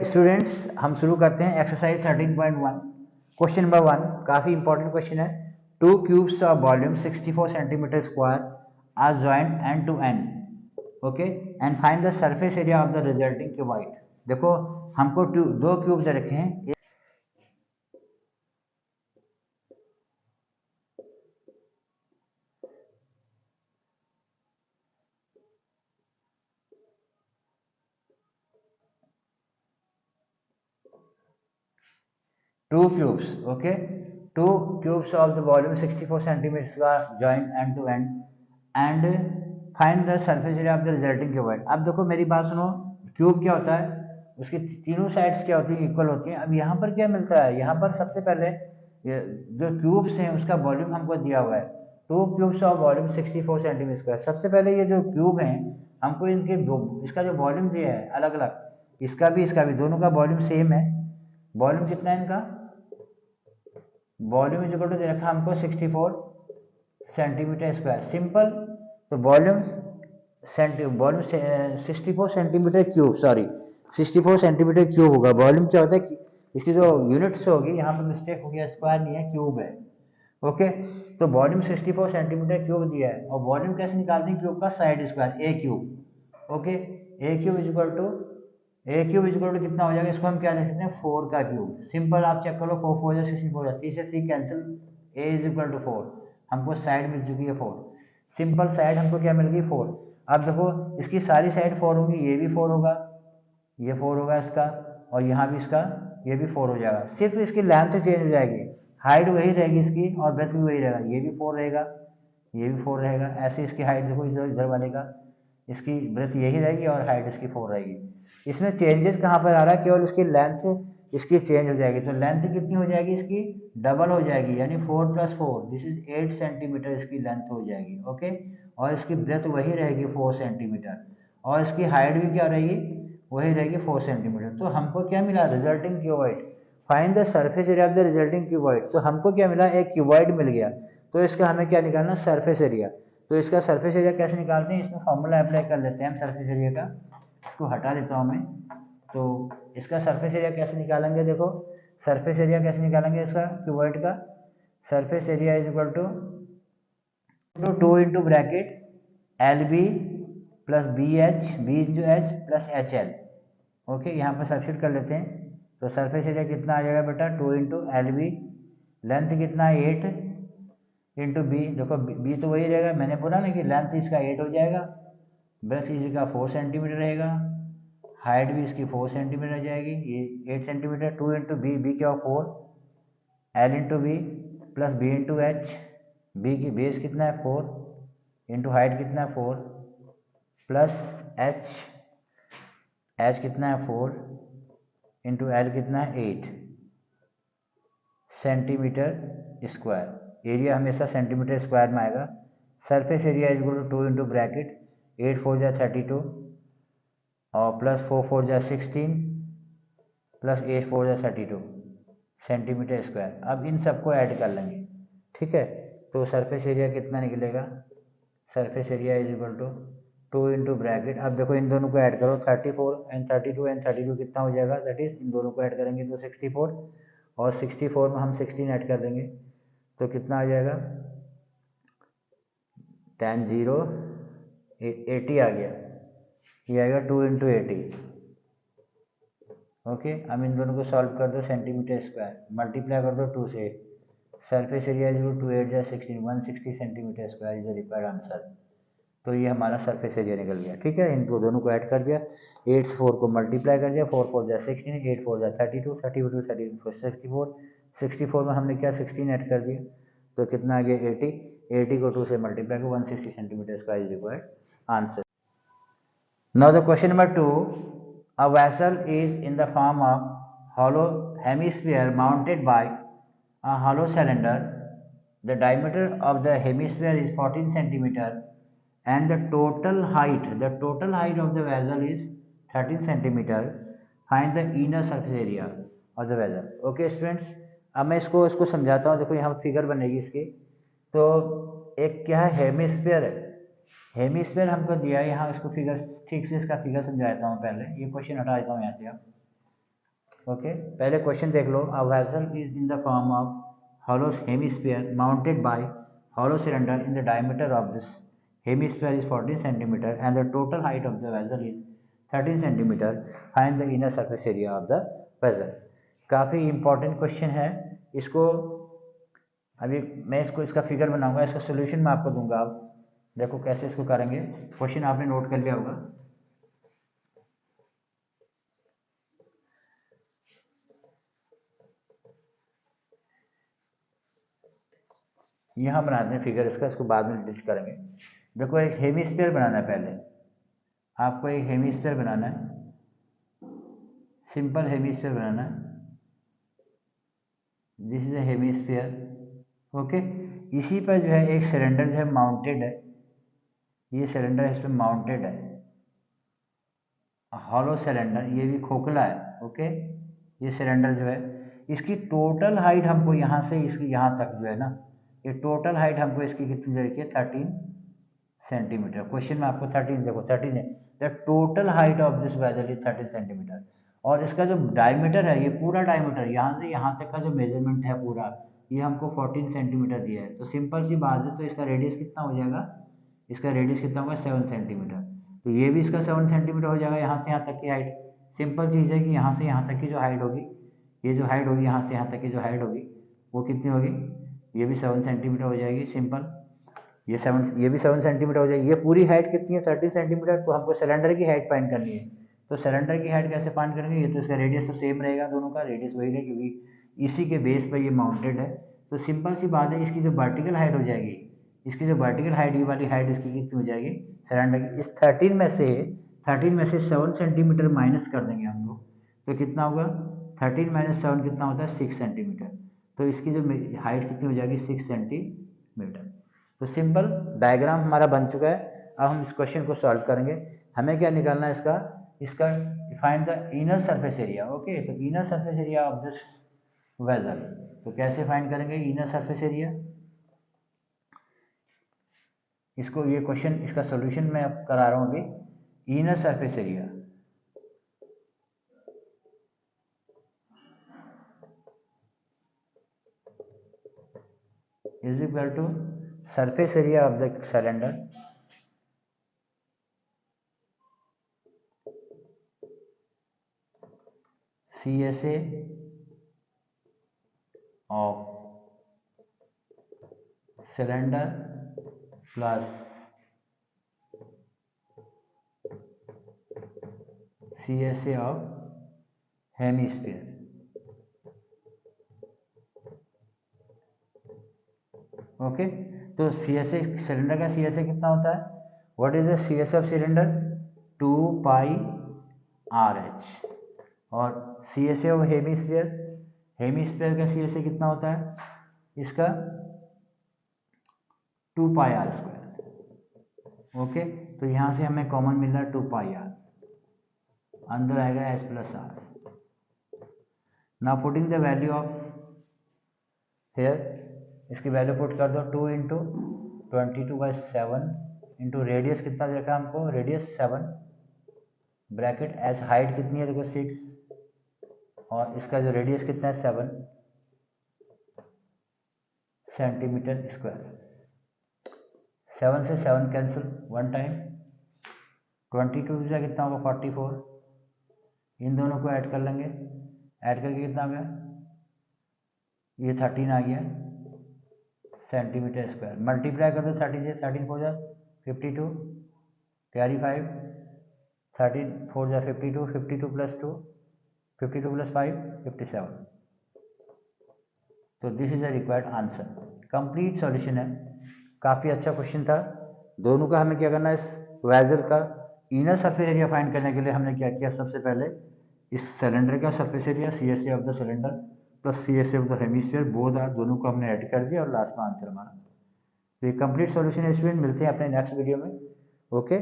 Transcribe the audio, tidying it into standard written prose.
Students हम शुरू करते हैं एक्सरसाइज 13.1। क्वेश्चन नंबर 1 काफी इंपॉर्टेंट क्वेश्चन है। Two cubes of volume 64 centimetre square are joined end to end, okay, and find the surface area of the resulting cuboid. देखो हमको दो क्यूब्स रखे हैं, two cubes, okay, two cubes of the volume 64 centimeters are joined end to end and find the surface area of the resulting cuboid। अब देखो मेरी बात सुनो, क्यूब क्या होता है, उसकी तीनों साइड्स क्या होती है, इक्वल होती हैं। अब यहाँ पर क्या मिलता है, यहाँ पर सबसे पहले जो क्यूब्स हैं उसका वॉल्यूम हमको दिया हुआ है, two cubes of volume 64 centimetre square. सबसे पहले ये जो क्यूब हैं हमको इनके इसका जो वॉल्यूम दिया है अलग अलग, इसका भी दोनों का वॉल्यूम सेम है। वॉल्यूम कितना है इनका, वॉल्यूम इज इक्वल टू दे रखा हमको 64 सेंटीमीटर स्क्वायर, सिंपल। तो volume 64 centimetre cube, sorry 64 centimetre cube होगा। वॉल्यूम क्या होता है कि इसकी जो यूनिट्स होगी, यहाँ पर मिस्टेक हो गया, स्क्वायर नहीं है क्यूब है, ओके। तो वॉल्यूम 64 सेंटीमीटर क्यूब दिया है और वॉल्यूम कैसे निकालते हैं, क्यूब का side square a cube, okay. A cube is equal to कितना हो जाएगा, इसको हम क्या लिख सकते हैं, 4 का क्यूब। सिंपल, आप चेक करो, 4 4 64, 3 से 3 cancel, a is equal to 4, हमको साइड मिल चुकी है 4। सिंपल, साइड हमको क्या मिल गई, 4। अब देखो इसकी सारी साइड 4 होंगी, ये भी 4 होगा, ये 4 होगा इसका, और यहाँ भी इसका, ये भी 4 हो जाएगा। सिर्फ इसकी लेंथ चेंज हो जाएगी, हाइट वही रहेगी इसकी और ब्रेथ भी वही रहेगा, ये भी 4 रहेगा, ये भी 4 रहेगा। ऐसे इसकी हाइट देखो, इधर वाले का इसकी ब्रेथ यही रहेगी और हाइट इसकी 4 रहेगी। इसमें चेंजेस कहाँ पर आ रहा है, केवल इसकी लेंथ इसकी चेंज हो जाएगी। तो लेंथ कितनी हो जाएगी इसकी, डबल हो जाएगी, यानी 4 + 4 दिस इज 8 सेंटीमीटर इसकी लेंथ हो जाएगी, ओके। और इसकी ब्रेथ वही रहेगी 4 सेंटीमीटर, और इसकी हाइट भी क्या रहेगी, वही रहेगी 4 सेंटीमीटर। तो हमको क्या मिला, resulting cuboid. Find the surface area of the resulting cuboid. तो हमको क्या मिला, एक क्यूबॉइड मिल गया, तो इसका हमें क्या निकालना, सरफेस एरिया। तो इसका सरफेस एरिया कैसे निकालते हैं, इसमें फॉर्मूला अप्लाई कर लेते हैं हम सरफेस एरिया का, इसको हटा देता हूँ मैं। तो इसका सरफेस एरिया कैसे निकालेंगे, देखो सरफेस एरिया कैसे निकालेंगे इसका, क्यूबॉइड का surface area is equal to 2 into bracket l b plus b h, b into h plus h l, okay. यहाँ पर सब्सिट्यूट कर लेते हैं, तो सरफेस एरिया कितना आ जाएगा बेटा, 2 इंटू एल बी, लेंथ कितना है 8 इंटू बी, देखो बी तो वही रहेगा, मैंने बोला ना कि लेंथ इसका 8 हो जाएगा, ब्रेथ इसका 4 सेंटीमीटर रहेगा, हाइट भी इसकी 4 सेंटीमीटर आ जाएगी, ये 8 सेंटीमीटर। 2 इंटू बी, बी क्या हो 4, l into b plus b into h, b की बेस कितना है 4 इंटू हाइट कितना है 4 प्लस एच, एच कितना है 4 इंटू एल कितना है 8 सेंटीमीटर स्क्वायर। एरिया हमेशा सेंटीमीटर स्क्वायर में आएगा। Surface area is equal to 2 into bracket 8 4 जा 32 और प्लस 4 4 जा 16 प्लस 8 4 जा 32 सेंटीमीटर स्क्वायर। अब इन सबको ऐड कर लेंगे, ठीक है। तो सरफेस एरिया कितना निकलेगा, surface area is equal to 2 into bracket, अब देखो इन दोनों को ऐड करो, 34 एंड 32 कितना हो जाएगा, दैट इज इन दोनों को ऐड करेंगे तो 64, और 64 में हम 16 ऐड कर देंगे तो कितना आ जाएगा, 10 0 80 आ गया, ये आएगा 2 इंटू 80, ओके। अब इन दोनों को सॉल्व कर दो, सेंटीमीटर स्क्वायर मल्टीप्लाई कर दो 2 से, सरफेस एरिया इज 2 8 जा 16 160 centimetre square is the required answer. तो ये हमारा सरफेस एरिया निकल गया, ठीक है। इनको दोनों को ऐड कर दिया, 8 से 4 को मल्टीप्लाई कर दिया, 4 4 जा 16, 8 4 जा 32 32 64 64 में हमने क्या 16 ऐड कर दिया, तो कितना आ गया 80 80 को 2 से मल्टीप्लाई कर 160 centimetre square is required answer. Now the question number 2, a vessel is in the form of hollow hemisphere mounted by a hollow cylinder. The diameter of the hemisphere is 14 centimeter and the total height of the vessel is 13 centimeter. Find the inner surface area of the vessel. Okay students, अब मैं इसको समझाता हूँ। देखो यहाँ figure बनेगी इसकी, तो एक क्या है हेमिस्फीयर है, हेमिस्फीयर हमको दिया है, यहाँ इसको फिगर ठीक से इसका फिगर समझा देता हूँ। पहले ये क्वेश्चन हटा देता हूँ यहाँ से आप। ओके, पहले क्वेश्चन देख लो। A vessel is in the form of hollow hemisphere mounted by hollow cylinder in the diameter of this hemisphere is 14 centimeter and the total height of the vessel is 13 centimeter. Find the inner surface area of the vessel. काफ़ी important question है। इसको अभी मैं इसका figure बनाऊंगा, इसका solution मैं आपको दूंगा। आप देखो कैसे इसको करेंगे। क्वेश्चन आपने नोट कर लिया होगा। यहाँ बनाते हैं फिगर इसको बाद में डिलीट करेंगे। देखो एक हेमिस्फीयर बनाना है। पहले आपको एक हेमिस्फीयर बनाना है, सिंपल हेमिस्फीयर बनाना है। This is a hemisphere. Okay, इसी पर जो है एक सिलेंडर जो है माउंटेड है। ये सिलेंडर इस पर माउंटेड है, हॉलो सिलेंडर, ये भी खोखला है। ओके, ये सिलेंडर जो है इसकी टोटल हाइट हमको यहाँ से इसकी यहाँ तक जो है ना, ये टोटल हाइट हमको इसकी कितनी देखिए 13 सेंटीमीटर। क्वेश्चन में आपको 13 देखो 13 है। The total height of this vessel is 13 centimetre. और इसका जो डायमीटर है, ये पूरा डायमीटर यहाँ से यहाँ तक का जो मेजरमेंट है पूरा, ये हमको 14 सेंटीमीटर दिया है। तो सिंपल सी बात है, तो इसका रेडियस कितना हो जाएगा, इसका रेडियस कितना होगा 7 सेंटीमीटर। तो ये भी इसका 7 सेंटीमीटर हो जाएगा यहाँ से यहाँ तक की हाइट। सिंपल चीज़ है कि यहाँ से यहाँ तक की जो हाइट होगी, ये जो हाइट होगी यहाँ से यहाँ तक की जो हाइट होगी वो कितनी होगी, ये भी 7 सेंटीमीटर हो जाएगी। सिंपल ये भी 7 सेंटीमीटर हो जाएगी। ये पूरी हाइट कितनी है 13 सेंटीमीटर। तो हमको सिलेंडर की हाइट फाइंड करनी है। तो सिलेंडर की हाइट कैसे फाइंड करेंगे, ये तो इसका रेडियस तो सेम रहेगा, दोनों का रेडियस वही रहेगा क्योंकि इसी के बेस पर ये माउंटेड है। तो सिंपल सी बात है, इसकी जो वर्टिकल हाइट हो जाएगी, इसकी जो वर्टिकल हाइट, ये वाली हाइट इसकी कितनी हो जाएगी सिलेंडर की, इस 13 में से 7 सेंटीमीटर माइनस कर देंगे हम लोग। तो कितना होगा 13 माइनस 7 कितना होता है 6 सेंटीमीटर। तो इसकी जो हाइट कितनी हो जाएगी 6 सेंटीमीटर। तो सिंपल डायग्राम हमारा बन चुका है। अब हम इस क्वेश्चन को सॉल्व करेंगे। हमें क्या निकालना है इसका find the inner surface area. Okay, तो inner surface area of this vessel, तो कैसे फाइंड करेंगे इनर सरफेस एरिया। इसको ये क्वेश्चन इसका सॉल्यूशन मैं अब करा रहा हूँ अभी। Inner surface area is equal to surface area of the cylinder CSA of cylinder plus CSA of hemisphere. Okay, तो CSA सिलेंडर का CSA कितना होता है, what is the CSA of cylinder 2 pi RH। और CSA ऑफ हेमिस्फीयर का CSA कितना होता है इसका 2 पाई R²। ओके, तो यहाँ से हमें कॉमन मिल रहा है 2 पाई R, अंदर आएगा S plus R। Now putting the value of here, इसकी वैल्यू पुट कर दो 2 इंटू 22/7 इंटू रेडियस कितना देखा हमको, रेडियस 7 ब्रैकेट एस, हाइट कितनी है देखो 6 और इसका जो रेडियस कितना है 7 सेंटीमीटर स्क्वायर। 7 से 7 कैंसिल, 1 टाइम 22 से कितना होगा 44। इन दोनों को ऐड कर लेंगे, ऐड करके कितना आ गया, ये 13 आ गया सेंटीमीटर स्क्वायर। मल्टीप्लाई कर दो 30 से, 13 4 जा 52 कैरी 5, 13 4 जा 52, 52 प्लस 2 52 प्लस 5 57। तो this is the required answer. Complete solution है, काफ़ी अच्छा क्वेश्चन था। दोनों का हमें क्या करना है, इस वेसल का इनर सरफेस एरिया फाइंड करने के लिए हमने क्या किया, सबसे पहले इस सिलेंडर का surface area CSA of the cylinder plus CSA of the hemisphere, both are, दोनों को हमने ऐड कर दिया और लास्ट में आंसर हमारा। तो ये कंप्लीट सॉल्यूशन है स्टूडेंट। मिलते हैं अपने नेक्स्ट वीडियो में। ओके।